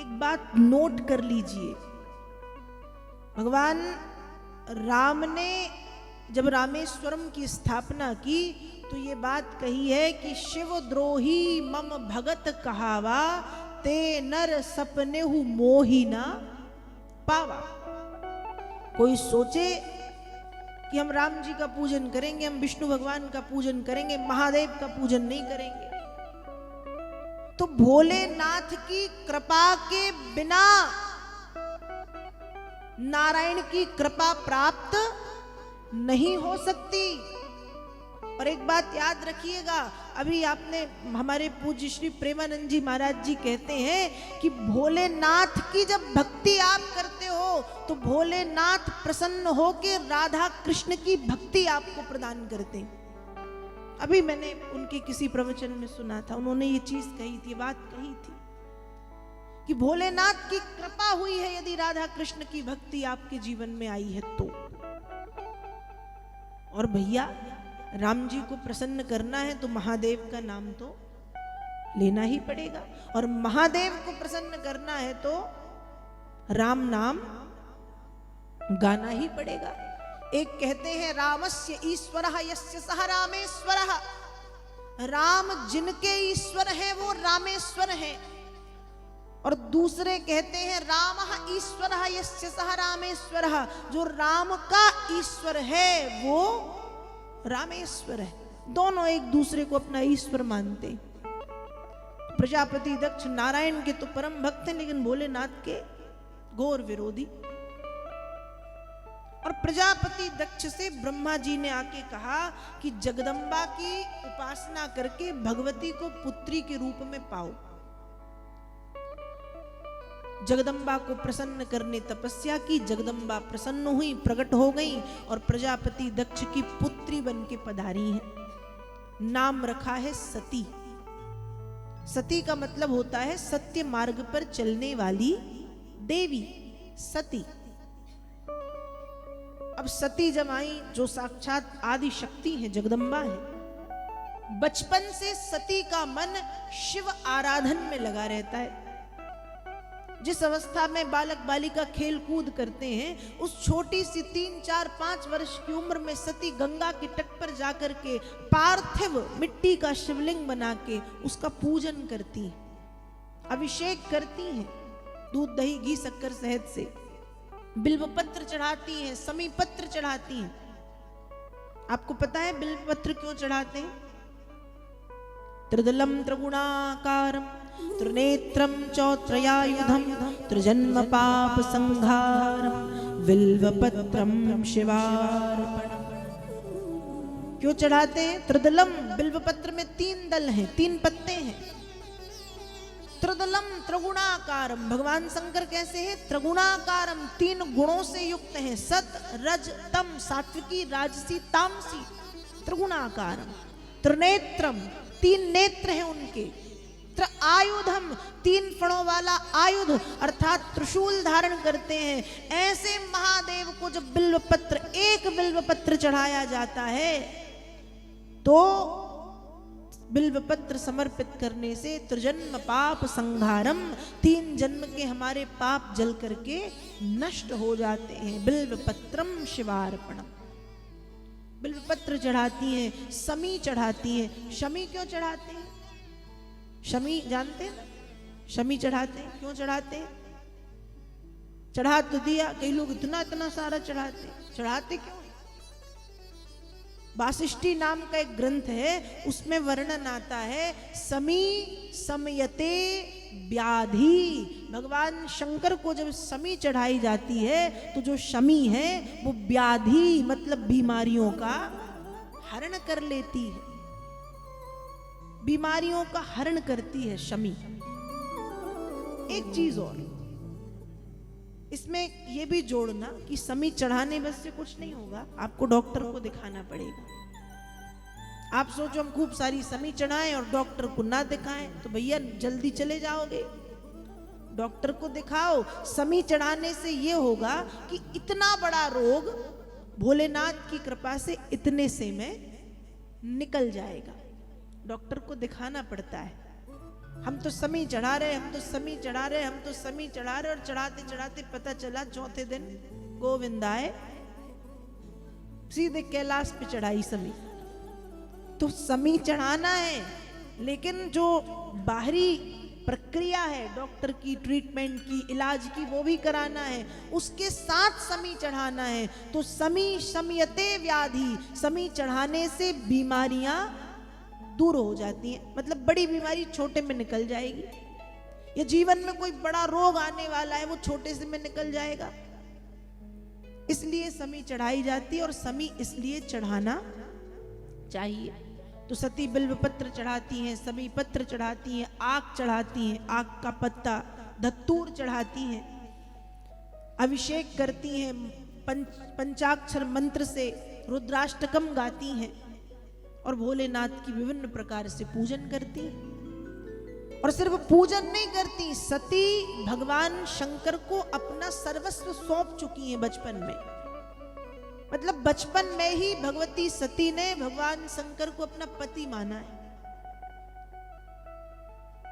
एक बात नोट कर लीजिए, भगवान राम ने जब रामेश्वरम की स्थापना की तो ये बात कही है कि शिव द्रोही मम भगत कहावा, ते नर सपने हु मोही ना पावा। कोई सोचे कि हम राम जी का पूजन करेंगे, हम विष्णु भगवान का पूजन करेंगे, महादेव का पूजन नहीं करेंगे, तो भोलेनाथ की कृपा के बिना नारायण की कृपा प्राप्त नहीं हो सकती। और एक बात याद रखिएगा, अभी आपने हमारे पूज्य श्री प्रेमानंद जी महाराज जी कहते हैं कि भोलेनाथ की जब भक्ति आप करते हो तो भोलेनाथ प्रसन्न होकर राधा कृष्ण की भक्ति आपको प्रदान करते हैं। अभी मैंने उनके किसी प्रवचन में सुना था, उन्होंने ये चीज कही थी, बात कही थी कि भोलेनाथ की कृपा हुई है यदि राधा कृष्ण की भक्ति आपके जीवन में आई है तो। और भैया राम जी को प्रसन्न करना है तो महादेव का नाम तो लेना ही पड़ेगा, और महादेव को प्रसन्न करना है तो राम नाम गाना ही पड़ेगा। एक कहते हैं रामस्य ईश्वरः यस्य सह रामेश्वरः, राम जिनके ईश्वर है वो रामेश्वर है। और दूसरे कहते हैं रामः ईश्वरः यस्य सह रामेश्वरः, जो राम का ईश्वर है वो रामेश्वर है। दोनों एक दूसरे को अपना ईश्वर मानते। प्रजापति दक्ष नारायण के तो परम भक्त हैं, लेकिन भोलेनाथ के घोर विरोधी। और प्रजापति दक्ष से ब्रह्मा जी ने आके कहा कि जगदम्बा की उपासना करके भगवती को पुत्री के रूप में पाओ। जगदम्बा को प्रसन्न करने तपस्या की, जगदम्बा प्रसन्न हुई, प्रकट हो गई और प्रजापति दक्ष की पुत्री बन के पधारी है। नाम रखा है सती। सती का मतलब होता है सत्य मार्ग पर चलने वाली देवी, सती। अब सती जब आई, जो साक्षात आदि शक्ति है, जगदम्बा है, बचपन से सती का मन शिव आराधन में लगा रहता है। जिस अवस्था में बालक बालिका खेल कूद करते हैं, उस छोटी सी 3, 4, 5 वर्ष की उम्र में सती गंगा के तट पर जाकर के पार्थिव मिट्टी का शिवलिंग बना के उसका पूजन करती हैं, अभिषेक करती हैं, दूध दही घी शक्कर शहद से, बिल्वपत्र चढ़ाती हैं, समी पत्र चढ़ाती हैं। आपको पता है बिल्वपत्र क्यों चढ़ाते हैं? त्रिदलम त्रिगुणाकारम त्रिनेत्रम चौत्रयायुधम त्रिजन्म पाप संहारम बिल्वपत्रम शिवार्पणम। क्यों चढ़ाते हैं? त्रिदलम, बिल्वपत्र में 3 दल हैं, 3 पत्ते हैं। त्रिदलम त्रिगुणाकारम, भगवान शंकर कैसे हैं? त्रिगुणाकारम, 3 गुणों से युक्त हैं, सत रज तम, सात्विकी राजसी तामसी, त्रिगुणाकारम। त्रिनेत्रम, 3 नेत्र हैं उनके। आयुधम, 3 फणों वाला आयुध अर्थात त्रिशूल धारण करते हैं। ऐसे महादेव को जब बिल्वपत्र, एक बिल्वपत्र चढ़ाया जाता है तो बिल्वपत्र समर्पित करने से त्रिजन्म पाप संहारम, 3 जन्म के हमारे पाप जल करके नष्ट हो जाते हैं। बिल्वपत्रम शिवार्पणम। बिल्वपत्र चढ़ाती हैं, समी चढ़ाती हैं। शमी क्यों चढ़ाते हैं? शमी जानते हैं ना, शमी चढ़ाते हैं। क्यों चढ़ाते हैं? चढ़ा तो दिया, कई लोग इतना इतना सारा चढ़ाते। चढ़ाते क्यों? वासिष्ठी नाम का एक ग्रंथ है, उसमें वर्णन आता है समी समयते व्याधि। भगवान शंकर को जब समी चढ़ाई जाती है तो जो शमी है वो व्याधि मतलब बीमारियों का हरण कर लेती है, बीमारियों का हरण करती है शमी। एक चीज और इसमें यह भी जोड़ना कि समी चढ़ाने बस से कुछ नहीं होगा, आपको डॉक्टर को दिखाना पड़ेगा। आप सोचो हम खूब सारी समी चढ़ाएं और डॉक्टर को ना दिखाएं तो भैया जल्दी चले जाओगे। डॉक्टर को दिखाओ। समी चढ़ाने से यह होगा कि इतना बड़ा रोग भोलेनाथ की कृपा से इतने से में निकल जाएगा। डॉक्टर को दिखाना पड़ता है। हम तो समी चढ़ा रहे, हम तो समी चढ़ा रहे, हम तो समी चढ़ा रहे, और चढ़ाते चढ़ाते पता चला चौथे दिन गोविंद आए, सीधे कैलाश पे चढ़ाई समी। तो समी चढ़ाना है, लेकिन जो बाहरी प्रक्रिया है डॉक्टर की, ट्रीटमेंट की, इलाज की, वो भी कराना है, उसके साथ समी चढ़ाना है। तो समी शमयते व्याधि, समी चढ़ाने से बीमारियां दूर हो जाती हैं। मतलब बड़ी बीमारी छोटे में निकल जाएगी, या जीवन में कोई बड़ा रोग आने वाला है वो छोटे से में निकल जाएगा। इसलिए समी चढ़ाई जाती है, और समी इसलिए चढ़ाना चाहिए। तो सती बिल्व पत्र चढ़ाती हैं, समी पत्र चढ़ाती हैं, आक चढ़ाती हैं, आक का पत्ता, धतूर चढ़ाती हैं, अभिषेक करती हैं, पंचाक्षर मंत्र से रुद्राष्टकम गाती हैं, और भोलेनाथ की विभिन्न प्रकार से पूजन करती हैं। और सिर्फ पूजन नहीं करती, सती भगवान शंकर को अपना सर्वस्व सौंप चुकी हैं बचपन में। मतलब बचपन में ही भगवती सती ने भगवान शंकर को अपना पति माना है,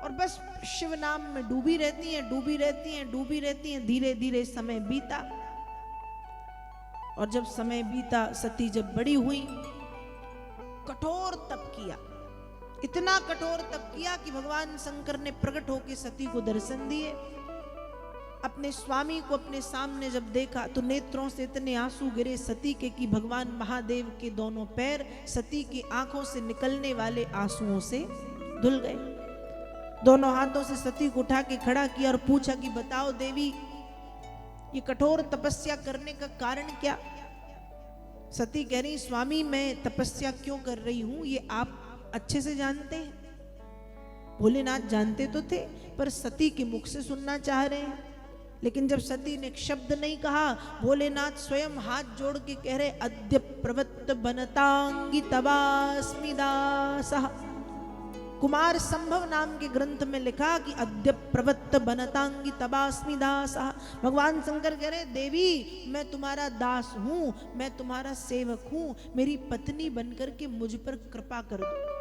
और बस शिव नाम में डूबी रहती हैं, डूबी रहती हैं, डूबी रहती हैं। धीरे धीरे समय बीता, और जब समय बीता, सती जब बड़ी हुई, कठोर तप किया, इतना कठोर तप किया कि भगवान शंकर ने प्रकट होकर सती को दर्शन दिए। अपने स्वामी को अपने सामने जब देखा तो नेत्रों से इतने आंसू गिरे सती के कि भगवान महादेव के दोनों पैर सती की आंखों से निकलने वाले आंसुओं से धुल गए। दोनों हाथों से सती को उठा के खड़ा किया और पूछा कि बताओ देवी, ये कठोर तपस्या करने का कारण क्या? सती कह रही, स्वामी मैं तपस्या क्यों कर रही हूं ये आप अच्छे से जानते हैं। भोलेनाथ जानते तो थे, पर सती के मुख से सुनना चाह रहे हैं। लेकिन जब सती ने एक शब्द नहीं कहा, भोलेनाथ स्वयं हाथ जोड़ के कह रहे, अद्य प्रवृत्त बनतांगी तवास्मि दासः। कुमार संभव नाम के ग्रंथ में लिखा कि अद्य प्रवृत्त बनतांगी तवास्मि दासः। भगवान शंकर कह रहे, देवी मैं तुम्हारा दास हूं, मैं तुम्हारा सेवक हूं, मेरी पत्नी बनकर के मुझ पर कृपा कर दो।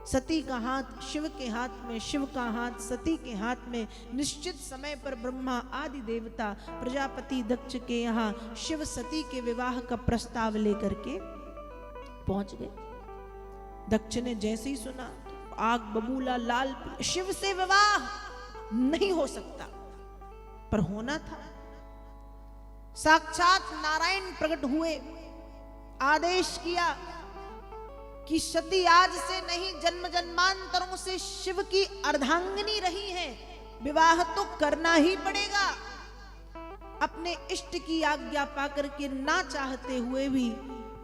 सती का हाथ शिव के हाथ में, शिव का हाथ सती के हाथ में। निश्चित समय पर ब्रह्मा आदि देवता प्रजापति दक्ष के यहाँ शिव सती के विवाह का प्रस्ताव लेकर के पहुंच गए। दक्ष ने जैसे ही सुना, आग बबूला, लाल, शिव से विवाह नहीं हो सकता, पर होना था। साक्षात नारायण प्रकट हुए, आदेश किया कि सती आज से नहीं जन्म जन्मांतरों से शिव की अर्धांगिनी रही है, विवाह तो करना ही पड़ेगा। अपने इष्ट की आज्ञा पाकर के ना चाहते हुए भी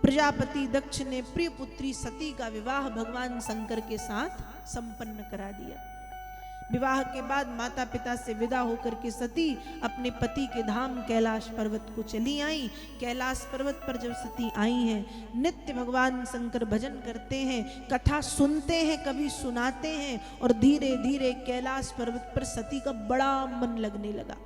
प्रजापति दक्ष ने प्रिय पुत्री सती का विवाह भगवान शंकर के साथ संपन्न करा दिया। विवाह के बाद माता पिता से विदा होकर के सती अपने पति के धाम कैलाश पर्वत को चली आई। कैलाश पर्वत पर जब सती आई हैं, नित्य भगवान शंकर भजन करते हैं, कथा सुनते हैं, कभी सुनाते हैं, और धीरे धीरे कैलाश पर्वत पर सती का बड़ा मन लगने लगा।